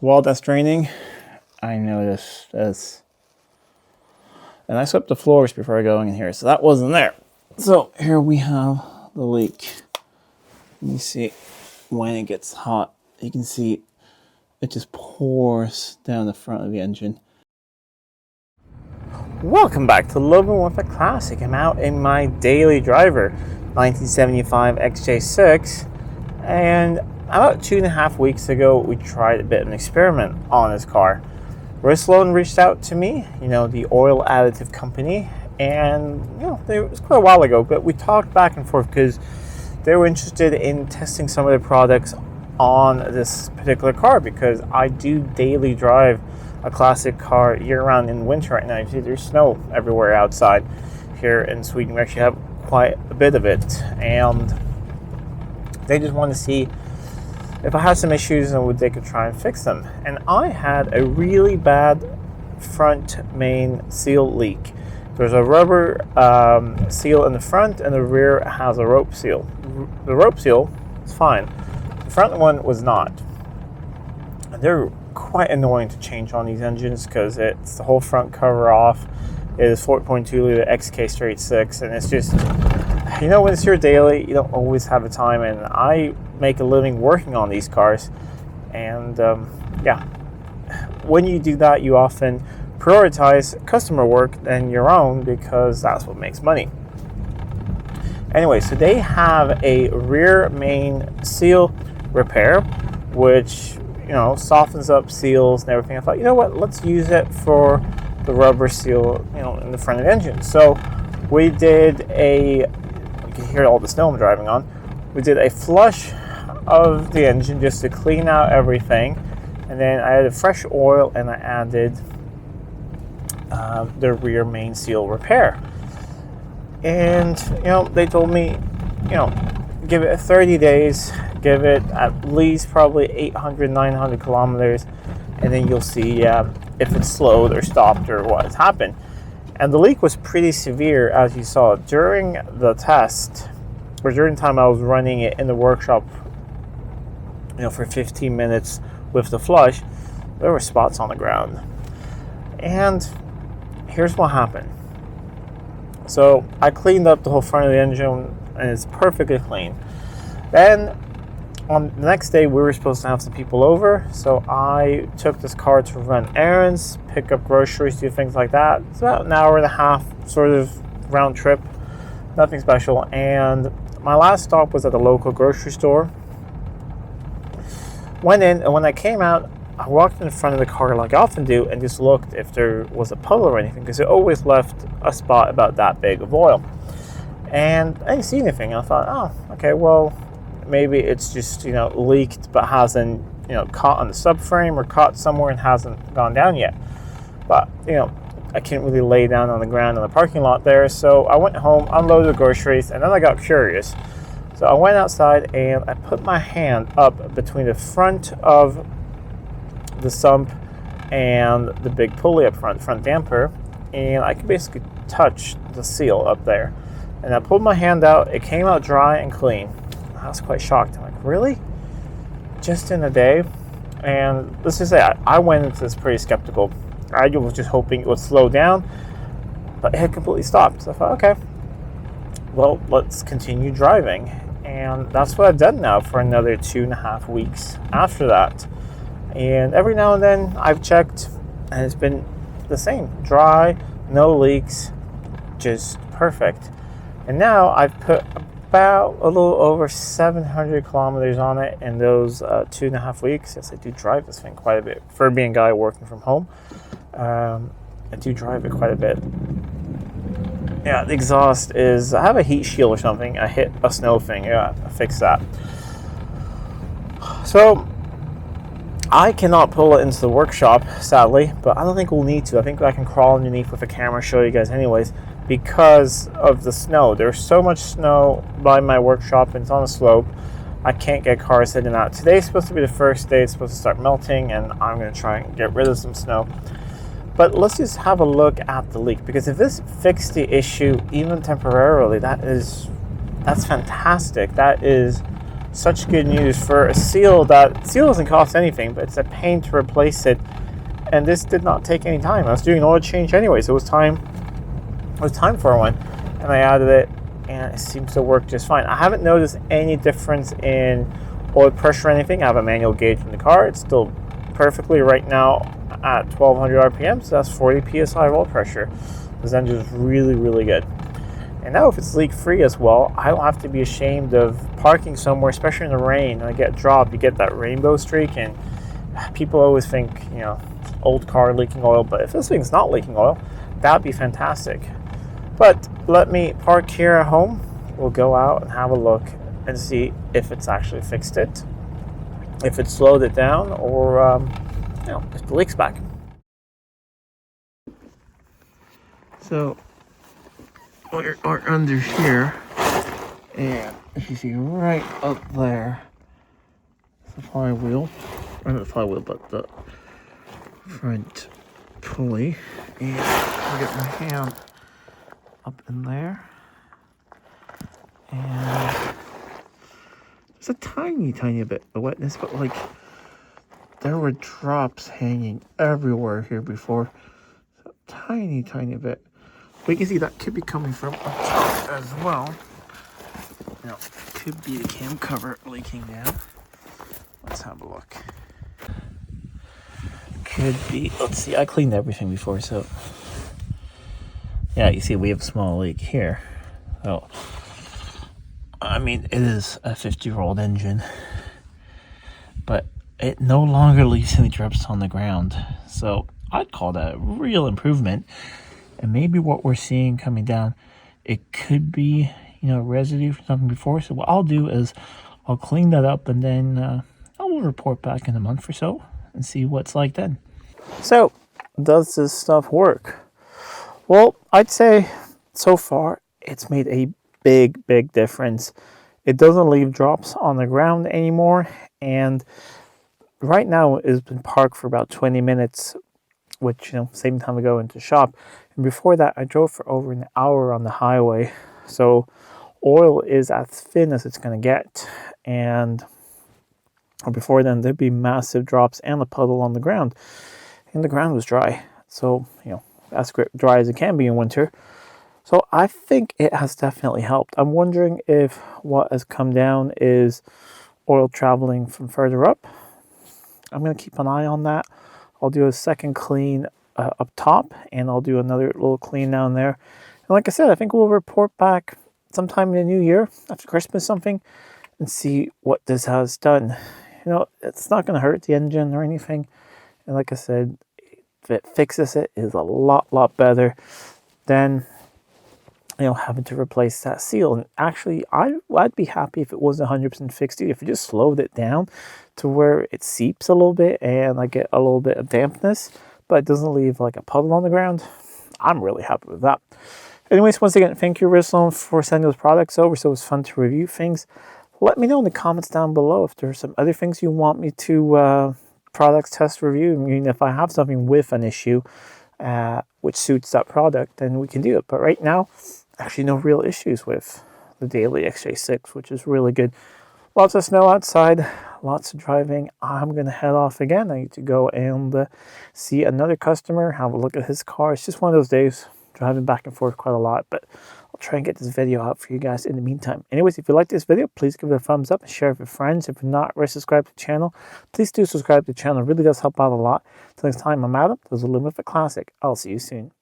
While that's draining, I noticed this. And I swept the floors before going in here, so that wasn't there. So here we have the leak. You see when it gets hot, you can see it just pours down the front of the engine. Welcome back to Living with a Classic. I'm out in my daily driver, 1975 XJ6, and about 2.5 weeks ago, we tried a bit of an experiment on this car. Rislone reached out to me, the oil additive company, and it was quite a while ago, but we talked back and forth because they were interested in testing some of the products on this particular car, because I do daily drive a classic car year-round. In winter right now, you see there's snow everywhere outside. Here in Sweden, we actually have quite a bit of it, and they just want to see if I had some issues and they could try and fix them. And I had a really bad front main seal leak. There's a rubber seal in the front, and the rear has a rope seal. The rope seal is fine. The front one was not. And they're quite annoying to change on these engines because it's the whole front cover off. It is 4.2 liter XJ6, and it's just, when it's your daily, you don't always have the time, and I make a living working on these cars, and when you do that, you often prioritize customer work than your own, because that's what makes money. Anyway, so they have a rear main seal repair, which softens up seals and everything. I thought, what, let's use it for the rubber seal, in the front of the engine. So we did you can hear all the snow I'm driving on. We did a flush of the engine just to clean out everything, and then I added fresh oil, and I added the rear main seal repair. And they told me, give it 30 days, give it at least probably 800, 900 kilometers, and then you'll see if it's slowed or stopped or what has happened. And the leak was pretty severe, as you saw during the test, or during the time I was running it in the workshop, for 15 minutes with the flush. There were spots on the ground. And here's what happened. So I cleaned up the whole front of the engine, and it's perfectly clean. Then on the next day, we were supposed to have some people over, so I took this car to run errands, pick up groceries, do things like that. It's about an hour and a half sort of round trip, nothing special. And my last stop was at the local grocery store. Went in, and when I came out, I walked in front of the car like I often do and just looked if there was a puddle or anything, because it always left a spot about that big of oil. And I didn't see anything. I thought, oh, okay, well, maybe it's just, leaked but hasn't, caught on the subframe or caught somewhere and hasn't gone down yet. But, I couldn't really lay down on the ground in the parking lot there. So I went home, unloaded the groceries, and then I got curious. So I went outside and I put my hand up between the front of the sump and the big pulley up front damper, and I could basically touch the seal up there. And I pulled my hand out, it came out dry and clean. I was quite shocked. I'm like, really? Just in a day? And let's just say I went into this pretty skeptical. I was just hoping it would slow down, but it had completely stopped. So I thought, okay, well, let's continue driving. And that's what I've done now for another 2.5 weeks after that. And every now and then I've checked, and it's been the same. Dry, no leaks, just perfect. And now I've put about a little over 700 kilometers on it in those 2.5 weeks. Yes, I do drive this thing quite a bit. For being a guy working from home, I do drive it quite a bit. Yeah, the exhaust is, I have a heat shield or something. I hit a snow thing. Yeah, I fixed that. So I cannot pull it into the workshop, sadly, but I don't think we'll need to. I think I can crawl underneath with a camera, show you guys anyways, because of the snow. There's so much snow by my workshop, and it's on a slope. I can't get cars sitting out. Today's supposed to be the first day. It's supposed to start melting, and I'm going to try and get rid of some snow. But let's just have a look at the leak, because if this fixed the issue even temporarily, that's fantastic. That is such good news for a seal doesn't cost anything, but it's a pain to replace it. And this did not take any time. I was doing an oil change anyway, so it was time for one. And I added it, and it seems to work just fine. I haven't noticed any difference in oil pressure or anything. I have a manual gauge in the car. It's still perfectly right now at 1200 RPM, so that's 40 PSI of oil pressure. This engine is really, really good. And now if it's leak-free as well, I don't have to be ashamed of parking somewhere, especially in the rain. When I get dropped, you get that rainbow streak, and people always think, old car leaking oil, but if this thing's not leaking oil, that'd be fantastic. But let me park here at home. We'll go out and have a look and see if it's actually fixed it, if it slowed it down, or if the leak's back. So we are under here, and if you see right up there, the flywheel, or not the flywheel, but the front pulley, and I'll get my hand up in there, and there's a tiny bit of wetness, but like there were drops hanging everywhere here before, so tiny bit. We can see that could be coming from up top as well. Could be the cam cover leaking down. Let's have a look. Could be. Let's see. I cleaned everything before, so yeah, you see we have a small leak here. So I mean, it is a 50-year-old engine, but it no longer leaves any drips on the ground. So I'd call that a real improvement. And maybe what we're seeing coming down, it could be, residue from something before. So what I'll do is I'll clean that up, and then I will report back in a month or so and see what's like then. So, does this stuff work? Well, I'd say so far it's made a big difference. It doesn't leave drops on the ground anymore, and right now it's been parked for about 20 minutes, which, same time I go into shop. And before that, I drove for over an hour on the highway. So oil is as thin as it's going to get. And before then, there'd be massive drops and a puddle on the ground. And the ground was dry. So, as dry as it can be in winter. So I think it has definitely helped. I'm wondering if what has come down is oil traveling from further up. I'm going to keep an eye on that. I'll do a second clean up top, and I'll do another little clean down there. And like I said, I think we'll report back sometime in the new year, after Christmas something, and see what this has done. It's not going to hurt the engine or anything. And like I said, if it fixes it, is a lot better than having to replace that seal. And actually, I'd be happy if it wasn't 100% fixed. If you just slowed it down to where it seeps a little bit and I get a little bit of dampness, but it doesn't leave like a puddle on the ground, I'm really happy with that. Anyways, once again, thank you, Rislone, for sending those products over. So it was fun to review things. Let me know in the comments down below if there's some other things you want me to products test review. I mean, if I have something with an issue which suits that product, then we can do it. But right now, actually no real issues with the Daily XJ6, which is really good. Lots of snow outside, lots of driving. I'm going to head off again. I need to go and see another customer, have a look at his car. It's just one of those days, driving back and forth quite a lot, but I'll try and get this video out for you guys in the meantime. Anyways, if you like this video, please give it a thumbs up and share it with friends. If you're not already subscribed to the channel, please do subscribe to the channel. It really does help out a lot. Until next time, I'm Adam. This is Living with a Classic. I'll see you soon.